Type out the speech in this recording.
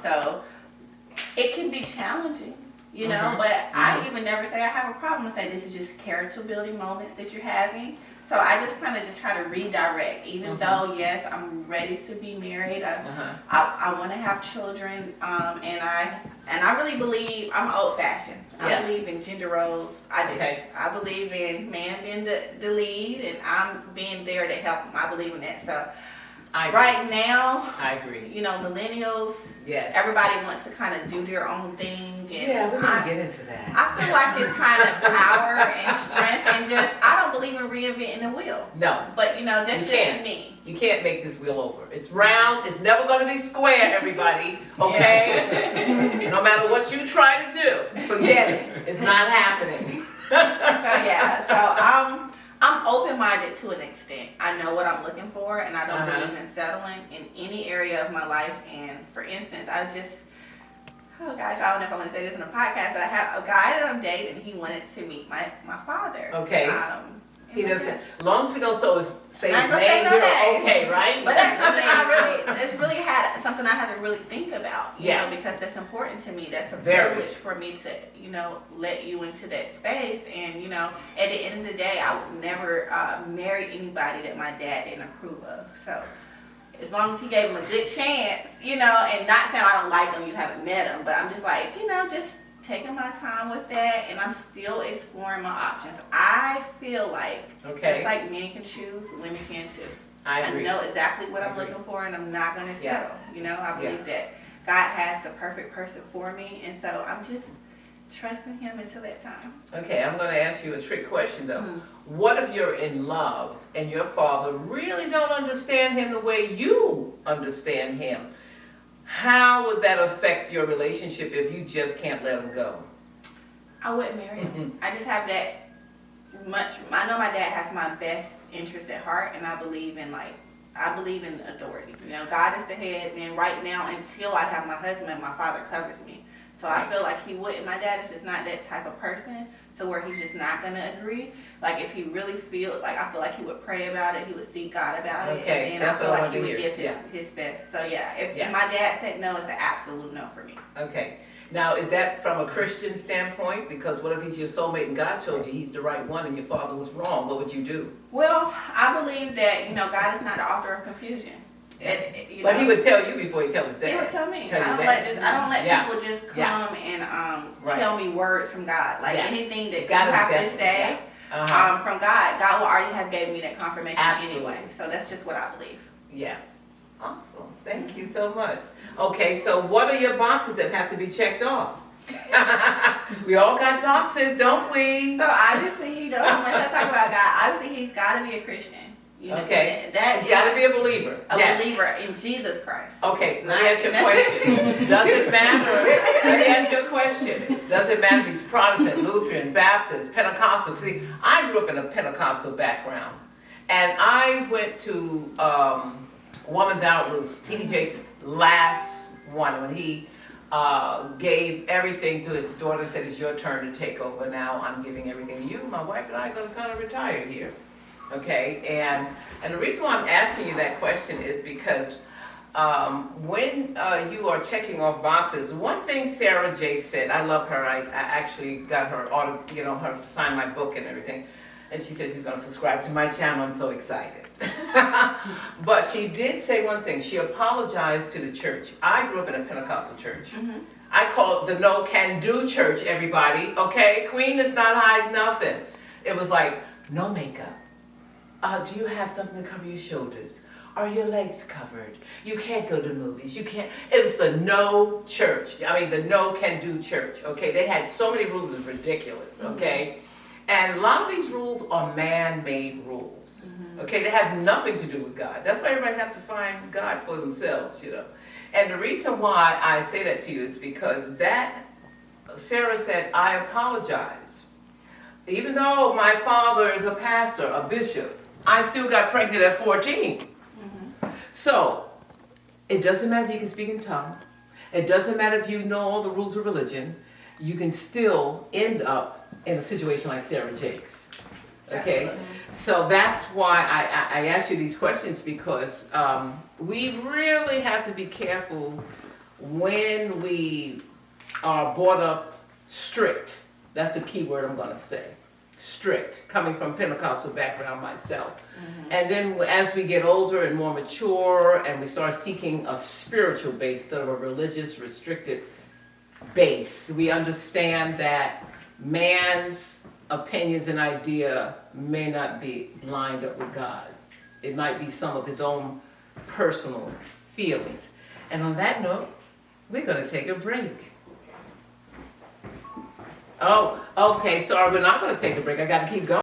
So it can be challenging, you know, but I even never say I have a problem. I say this is just character building moments that you're having. So I just kind of just try to redirect, even though, yes, I'm ready to be married. I want to have children, and I really believe, I'm old fashioned. I believe in gender roles. I do. Okay. I believe in man being the lead, and I'm being there to help him. I believe in that. So right now, I agree. you know, millennials, Yes. everybody wants to kind of do their own thing. And we're gonna get into that. I feel like it's kind of power and strength, and just, I don't believe in reinventing the wheel. No. But, you know, that's You just can't. me. You can't make this wheel over. It's round. It's never going to be square, everybody. Okay? No matter what you try to do, forget it. It's not happening. So I'm open-minded to an extent. I know what I'm looking for, and I don't believe in settling in any area of my life. And for instance, oh gosh, I don't know if I want to say this in a podcast, but I have a guy that I'm dating. He wanted to meet my father. Okay. He doesn't. As long as we don't say I'm his not gonna say name, no you're name. okay, right? But that's something something I had to really think about, you know, because that's important to me. That's a privilege for me to, you know, let you into that space. And, you know, at the end of the day, I would never marry anybody that my dad didn't approve of. So as long as he gave him a good chance, you know, and not saying I don't like him, you haven't met him, but I'm just like, you know, just taking my time with that, and I'm still exploring my options. I feel like, just like men can choose, women can too. I agree. I know exactly what I'm looking for, and I'm not going to settle. You know, I believe that God has the perfect person for me, and so I'm just trusting him until that time. Okay, I'm going to ask you a trick question though. What if you're in love and your father really don't understand him the way you understand him? How would that affect your relationship if you just can't let him go? I wouldn't marry him. I just have that much. I know my dad has my best interest at heart, and I believe in authority. You know, God is the head, and right now, until I have my husband, my father covers me. So I feel like he wouldn't. My dad is just not that type of person to where he's just not going to agree. Like, if he really feels, like, I feel like he would pray about it, he would seek God about it, and I feel like he would give his best. So if my dad said no, it's an absolute no for me. Okay. Now, is that from a Christian standpoint? Because what if he's your soulmate and God told you he's the right one and your father was wrong? What would you do? Well, I believe that, you know, God is not the author of confusion. But he would tell you before he tells his dad. He would tell me. I don't let people just come and tell me words from God. Like anything that God have to say from God will already have gave me that confirmation anyway. So that's just what I believe. Yeah. Awesome. Thank you so much. Okay, so what are your boxes that have to be checked off? We all got boxes, don't we? So obviously, you know, when I talk about God, obviously he's got to be a Christian. You know, he's got to be a believer. A believer in Jesus Christ. Okay, let me ask you a question. Does it matter? Let me ask you a question. Does it matter if he's Protestant, Lutheran, Baptist, Pentecostal? See, I grew up in a Pentecostal background, and I went to Woman Thou Loose, T.D. Jakes' last one, when he gave everything to his daughter, said, it's your turn to take over now. I'm giving everything to you. My wife and I are going to kind of retire here. Okay, and the reason why I'm asking you that question is because when you are checking off boxes, one thing Sarah Jakes said, I love her, I actually got her her to sign my book and everything, and she said she's going to subscribe to my channel. I'm so excited. But she did say one thing. She apologized to the church. I grew up in a Pentecostal church. I call it the no can do church, everybody. Okay, Queen is not hiding nothing. It was like, no makeup. Do you have something to cover your shoulders? Are your legs covered? You can't go to movies. You can't. It was the no church. I mean, the no can do church. Okay, they had so many rules. It's ridiculous. Okay, and a lot of these rules are man-made rules. Okay, they have nothing to do with God. That's why everybody has to find God for themselves, you know. And the reason why I say that to you is because Sarah said, I apologize. Even though my father is a pastor, a bishop, I still got pregnant at 14. So, it doesn't matter if you can speak in tongues. It doesn't matter if you know all the rules of religion. You can still end up in a situation like Sarah Jakes. Okay? Absolutely. So that's why I ask you these questions, because we really have to be careful when we are brought up strict, that's the key word I'm gonna say, strict, coming from Pentecostal background myself. And then as we get older and more mature and we start seeking a spiritual base instead of a religious, restricted base, we understand that man's opinions and idea may not be lined up with God. It might be some of his own personal feelings. And on that note, we're gonna take a break. Oh, okay, sorry, we're not gonna take a break. I gotta keep going.